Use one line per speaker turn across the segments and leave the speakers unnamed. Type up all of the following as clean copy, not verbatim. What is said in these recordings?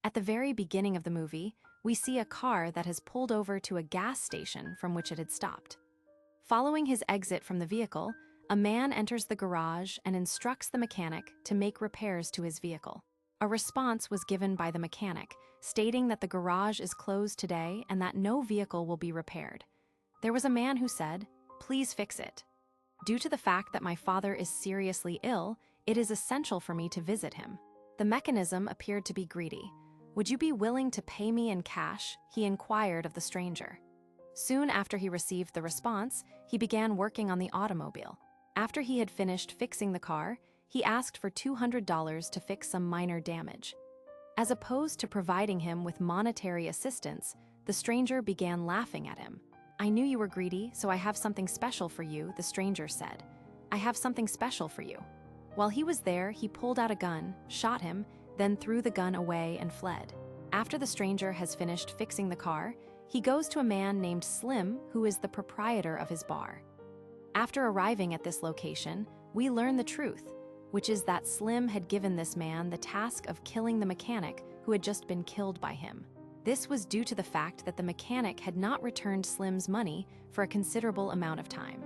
At the very beginning of the movie, we see a car that has pulled over to a gas station from which it had stopped. Following his exit from the vehicle, a man enters the garage and instructs the mechanic to make repairs to his vehicle. A response was given by the mechanic, stating that the garage is closed today and that no vehicle will be repaired. There was a man who said, "Please fix it. Due to the fact that my father is seriously ill, it is essential for me to visit him." The mechanism appeared to be greedy. "Would you be willing to pay me in cash?" he inquired of the stranger. Soon after he received the response, he began working on the automobile. After he had finished fixing the car, he asked for $200 to fix some minor damage. As opposed to providing him with monetary assistance, the stranger began laughing at him. "I knew you were greedy, so I have something special for you," the stranger said. "I have something special for you." While he was there, he pulled out a gun, shot him, then threw the gun away and fled. After the stranger has finished fixing the car, he goes to a man named Slim, who is the proprietor of his bar. After arriving at this location, we learn the truth, which is that Slim had given this man the task of killing the mechanic who had just been killed by him. This was due to the fact that the mechanic had not returned Slim's money for a considerable amount of time.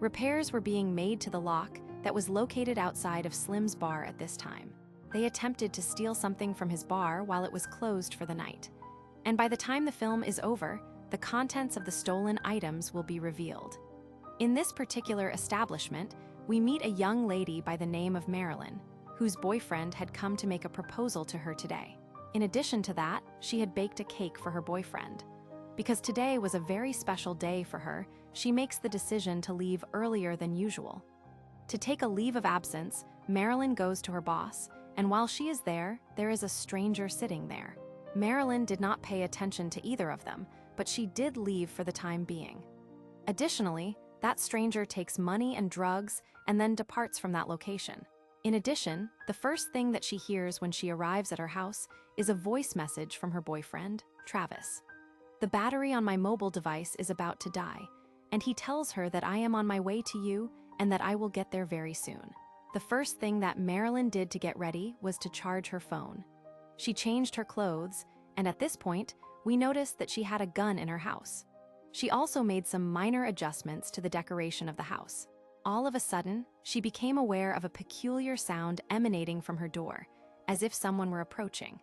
Repairs were being made to the lock that was located outside of Slim's bar at this time. They attempted to steal something from his bar while it was closed for the night. And by the time the film is over, the contents of the stolen items will be revealed. In this particular establishment, we meet a young lady by the name of Marilyn, whose boyfriend had come to make a proposal to her today. In addition to that, she had baked a cake for her boyfriend. Because today was a very special day for her, she makes the decision to leave earlier than usual. To take a leave of absence, Marilyn goes to her boss, and while she is there is a stranger sitting there. Marilyn did not pay attention to either of them, but she did leave for the time being. Additionally, that stranger takes money and drugs and then departs from that location. In addition, the first thing that she hears when she arrives at her house is a voice message from her boyfriend, Travis. "The battery on my mobile device is about to die, and he tells her that I am on my way to you and that I will get there very soon." The first thing that Marilyn did to get ready was to charge her phone. She changed her clothes, and at this point, we noticed that she had a gun in her house. She also made some minor adjustments to the decoration of the house. All of a sudden, she became aware of a peculiar sound emanating from her door, as if someone were approaching.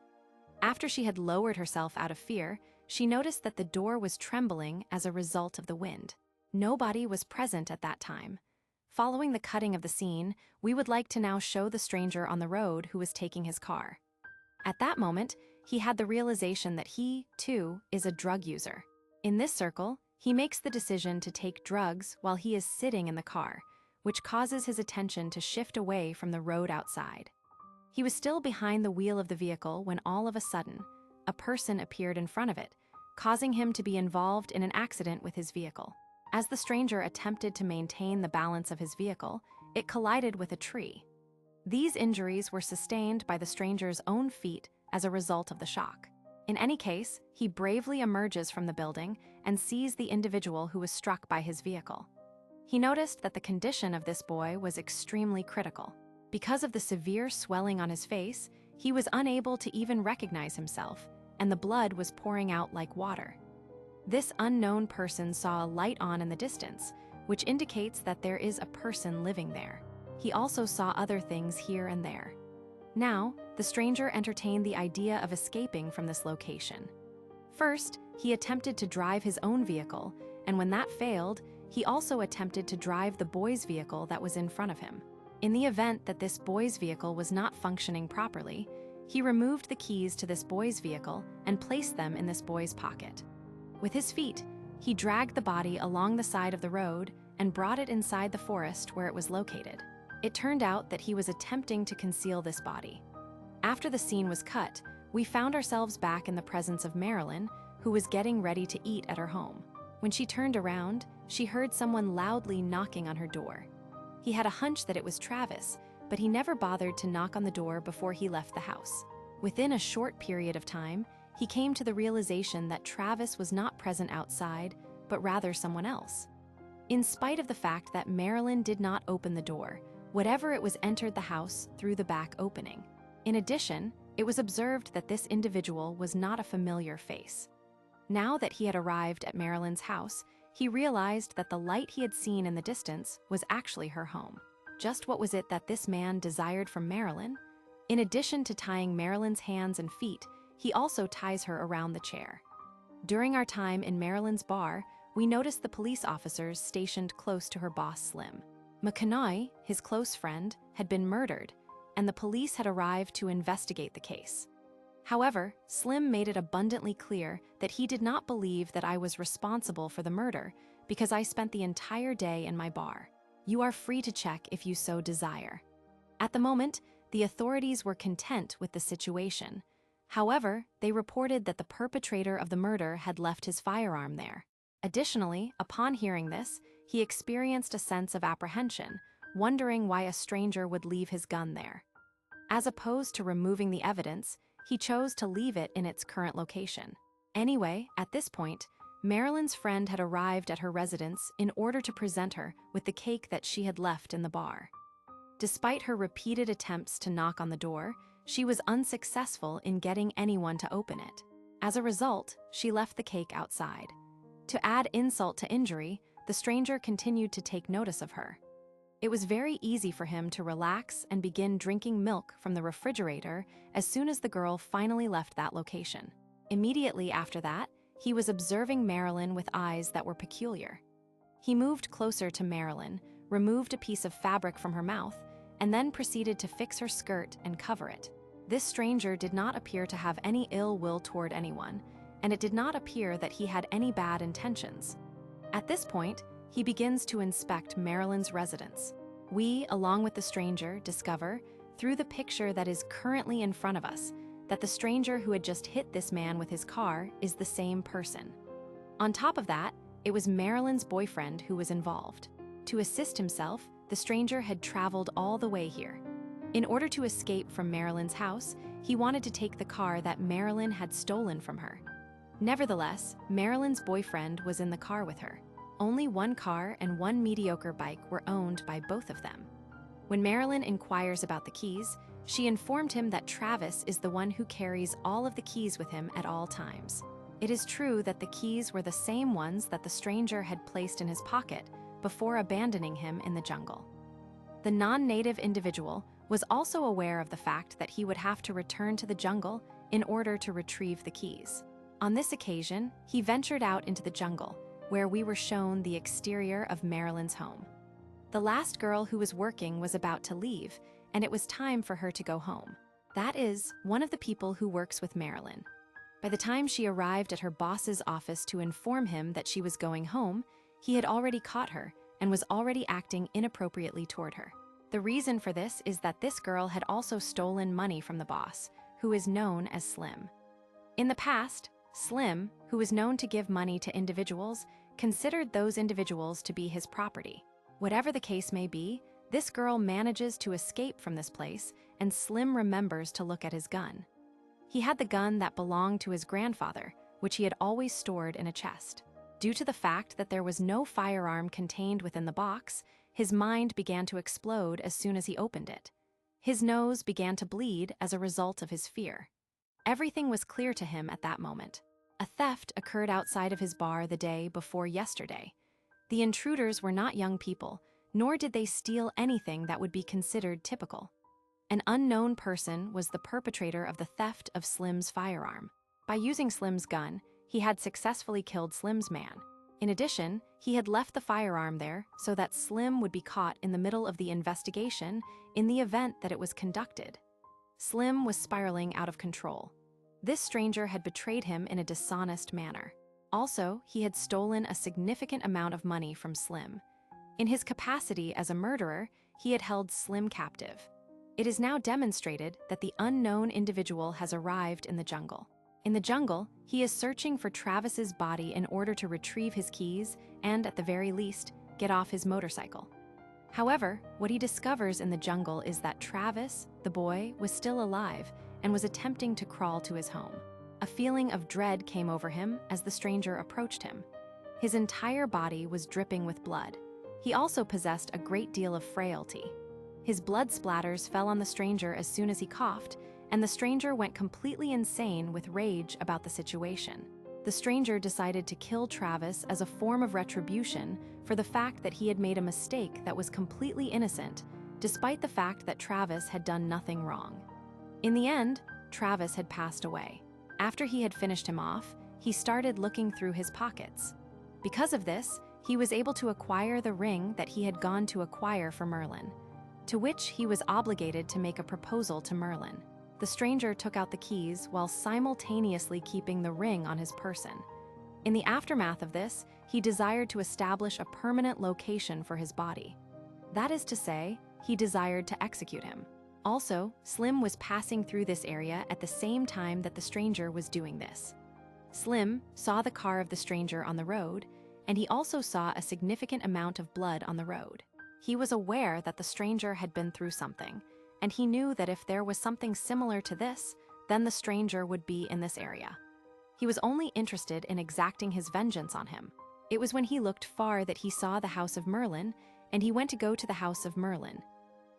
After she had lowered herself out of fear, she noticed that the door was trembling as a result of the wind. Nobody was present at that time. Following the cutting of the scene, we would like to now show the stranger on the road who was taking his car. At that moment, he had the realization that he, too, is a drug user. In this circle, he makes the decision to take drugs while he is sitting in the car, which causes his attention to shift away from the road outside. He was still behind the wheel of the vehicle when all of a sudden, a person appeared in front of it, causing him to be involved in an accident with his vehicle. As the stranger attempted to maintain the balance of his vehicle, it collided with a tree. These injuries were sustained by the stranger's own feet as a result of the shock. In any case, he bravely emerges from the building and sees the individual who was struck by his vehicle. He noticed that the condition of this boy was extremely critical. Because of the severe swelling on his face, he was unable to even recognize himself, and the blood was pouring out like water. This unknown person saw a light on in the distance, which indicates that there is a person living there. He also saw other things here and there. Now, the stranger entertained the idea of escaping from this location. First, he attempted to drive his own vehicle, and when that failed, he also attempted to drive the boy's vehicle that was in front of him. In the event that this boy's vehicle was not functioning properly, he removed the keys to this boy's vehicle and placed them in this boy's pocket. With his feet, he dragged the body along the side of the road and brought it inside the forest where it was located. It turned out that he was attempting to conceal this body. After the scene was cut, we found ourselves back in the presence of Marilyn, who was getting ready to eat at her home. When she turned around, she heard someone loudly knocking on her door. He had a hunch that it was Travis, but he never bothered to knock on the door before he left the house. Within a short period of time, he came to the realization that Travis was not present outside, but rather someone else. In spite of the fact that Marilyn did not open the door, whatever it was entered the house through the back opening. In addition, It was observed that this individual was not a familiar face. Now that he had arrived at Marilyn's house, he realized that the light he had seen in the distance was actually her home. Just what was it that this man desired from Marilyn? In addition to tying Marilyn's hands and feet, he also ties her around the chair. During our time in Marilyn's bar, we noticed the police officers stationed close to her boss, Slim. McConaughey, his close friend, had been murdered, and the police had arrived to investigate the case. However, Slim made it abundantly clear that he did not believe that I was responsible for the murder because I spent the entire day in my bar. You are free to check if you so desire. At the moment, the authorities were content with the situation. However, they reported that the perpetrator of the murder had left his firearm there. Additionally, upon hearing this, he experienced a sense of apprehension, wondering why a stranger would leave his gun there. As opposed to removing the evidence, he chose to leave it in its current location. Anyway, at this point, Marilyn's friend had arrived at her residence in order to present her with the cake that she had left in the bar. Despite her repeated attempts to knock on the door, she was unsuccessful in getting anyone to open it. As a result, she left the cake outside. To add insult to injury, the stranger continued to take notice of her. It was very easy for him to relax and begin drinking milk from the refrigerator as soon as the girl finally left that location. Immediately after that, he was observing Marilyn with eyes that were peculiar. He moved closer to Marilyn, removed a piece of fabric from her mouth, and then proceeded to fix her skirt and cover it. This stranger did not appear to have any ill will toward anyone, and it did not appear that he had any bad intentions. At this point, he begins to inspect Marilyn's residence. We, along with the stranger, discover, through the picture that is currently in front of us, that the stranger who had just hit this man with his car is the same person. On top of that, it was Marilyn's boyfriend who was involved. To assist himself, the stranger had traveled all the way here. In order to escape from Marilyn's house, he wanted to take the car that Marilyn had stolen from her. Nevertheless, Marilyn's boyfriend was in the car with her. Only one car and one mediocre bike were owned by both of them. When Marilyn inquires about the keys, she informed him that Travis is the one who carries all of the keys with him at all times. It is true that the keys were the same ones that the stranger had placed in his pocket before abandoning him in the jungle. The non-native individual was also aware of the fact that he would have to return to the jungle in order to retrieve the keys. On this occasion, he ventured out into the jungle, where we were shown the exterior of Marilyn's home. The last girl who was working was about to leave, and it was time for her to go home. That is, one of the people who works with Marilyn. By the time she arrived at her boss's office to inform him that she was going home, he had already caught her and was already acting inappropriately toward her. The reason for this is that this girl had also stolen money from the boss, who is known as Slim. In the past, Slim, who was known to give money to individuals, considered those individuals to be his property. Whatever the case may be, this girl manages to escape from this place, and Slim remembers to look at his gun. He had the gun that belonged to his grandfather, which he had always stored in a chest. Due to the fact that there was no firearm contained within the box, his mind began to explode as soon as he opened it. His nose began to bleed as a result of his fear. Everything was clear to him at that moment. A theft occurred outside of his bar the day before yesterday. The intruders were not young people, nor did they steal anything that would be considered typical. An unknown person was the perpetrator of the theft of Slim's firearm. By using Slim's gun, he had successfully killed Slim's man. In addition, he had left the firearm there so that Slim would be caught in the middle of the investigation in the event that it was conducted. Slim was spiraling out of control. This stranger had betrayed him in a dishonest manner. Also, he had stolen a significant amount of money from Slim. In his capacity as a murderer, he had held Slim captive. It is now demonstrated that the unknown individual has arrived in the jungle. In the jungle, he is searching for Travis's body in order to retrieve his keys and, at the very least, get off his motorcycle. However, what he discovers in the jungle is that Travis, the boy, was still alive and was attempting to crawl to his home. A feeling of dread came over him as the stranger approached him. His entire body was dripping with blood. He also possessed a great deal of frailty. His blood splatters fell on the stranger as soon as he coughed, and the stranger went completely insane with rage about the situation. The stranger decided to kill Travis as a form of retribution for the fact that he had made a mistake that was completely innocent, despite the fact that Travis had done nothing wrong. In the end, Travis had passed away. After he had finished him off, he started looking through his pockets. Because of this, he was able to acquire the ring that he had gone to acquire for Merlin, to which he was obligated to make a proposal to Merlin. The stranger took out the keys while simultaneously keeping the ring on his person. In the aftermath of this, he desired to establish a permanent location for his body. That is to say, he desired to execute him. Also, Slim was passing through this area at the same time that the stranger was doing this. Slim saw the car of the stranger on the road, and he also saw a significant amount of blood on the road. He was aware that the stranger had been through something, and he knew that if there was something similar to this, then the stranger would be in this area. He was only interested in exacting his vengeance on him. It was when he looked far that he saw the house of Merlin, and he went to go to the house of Merlin.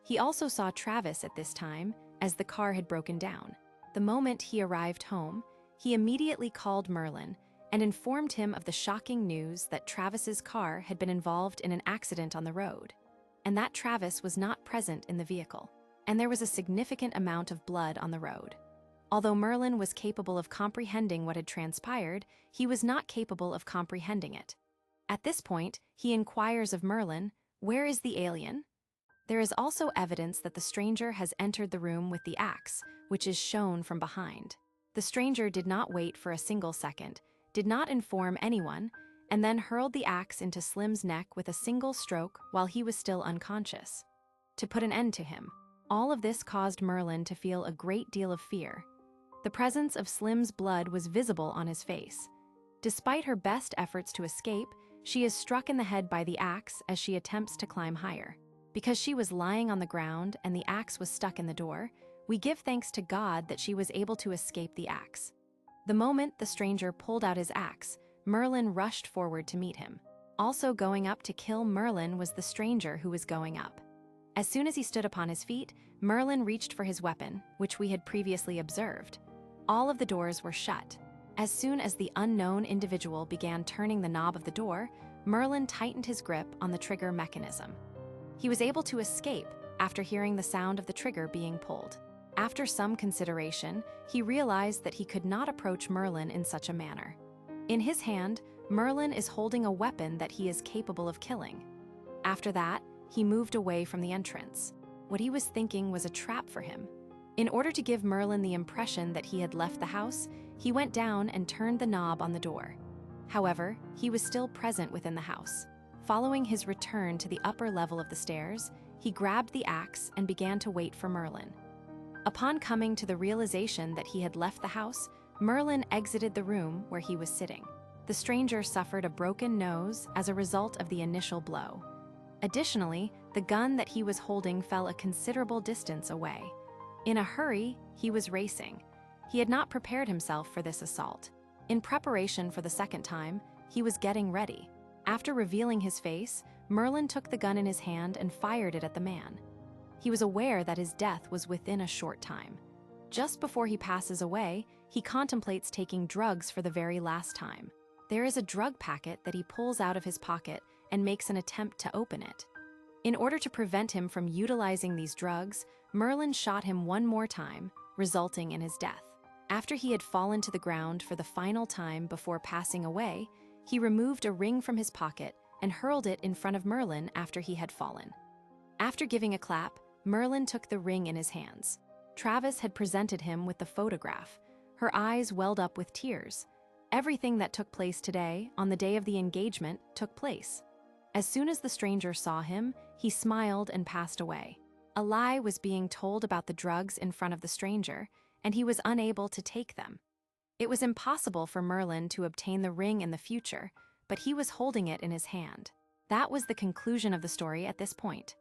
He also saw Travis at this time, as the car had broken down. The moment he arrived home, he immediately called Merlin and informed him of the shocking news that Travis's car had been involved in an accident on the road, and that Travis was not present in the vehicle, and there was a significant amount of blood on the road. Although Merlin was capable of comprehending what had transpired, he was not capable of comprehending it. At this point, he inquires of Merlin, "Where is the alien?" There is also evidence that the stranger has entered the room with the axe, which is shown from behind. The stranger did not wait for a single second, did not inform anyone, and then hurled the axe into Slim's neck with a single stroke while he was still unconscious, to put an end to him. All of this caused Merlin to feel a great deal of fear. The presence of Slim's blood was visible on his face. Despite her best efforts to escape, she is struck in the head by the axe as she attempts to climb higher. Because she was lying on the ground and the axe was stuck in the door, we give thanks to God that she was able to escape the axe. The moment the stranger pulled out his axe, Merlin rushed forward to meet him. Also going up to kill Merlin was the stranger who was going up. As soon as he stood upon his feet, Merlin reached for his weapon, which we had previously observed. All of the doors were shut. As soon as the unknown individual began turning the knob of the door, Merlin tightened his grip on the trigger mechanism. He was able to escape after hearing the sound of the trigger being pulled. After some consideration, he realized that he could not approach Merlin in such a manner. In his hand, Merlin is holding a weapon that he is capable of killing. After that, he moved away from the entrance. What he was thinking was a trap for him. In order to give Merlin the impression that he had left the house, he went down and turned the knob on the door. However, he was still present within the house. Following his return to the upper level of the stairs, he grabbed the axe and began to wait for Merlin. Upon coming to the realization that he had left the house, Merlin exited the room where he was sitting. The stranger suffered a broken nose as a result of the initial blow. Additionally, the gun that he was holding fell a considerable distance away. In a hurry, he was racing. He had not prepared himself for this assault. In preparation for the second time, he was getting ready. After revealing his face, Merlin took the gun in his hand and fired it at the man. He was aware that his death was within a short time. Just before he passes away, he contemplates taking drugs for the very last time. There is a drug packet that he pulls out of his pocket and makes an attempt to open it. In order to prevent him from utilizing these drugs, Merlin shot him one more time, resulting in his death. After he had fallen to the ground for the final time before passing away, he removed a ring from his pocket and hurled it in front of Merlin after he had fallen. After giving a clap, Merlin took the ring in his hands. Travis had presented him with the photograph. Her eyes welled up with tears. Everything that took place today, on the day of the engagement, took place. As soon as the stranger saw him, he smiled and passed away. A lie was being told about the drugs in front of the stranger, and he was unable to take them. It was impossible for Merlin to obtain the ring in the future, but he was holding it in his hand. That was the conclusion of the story at this point.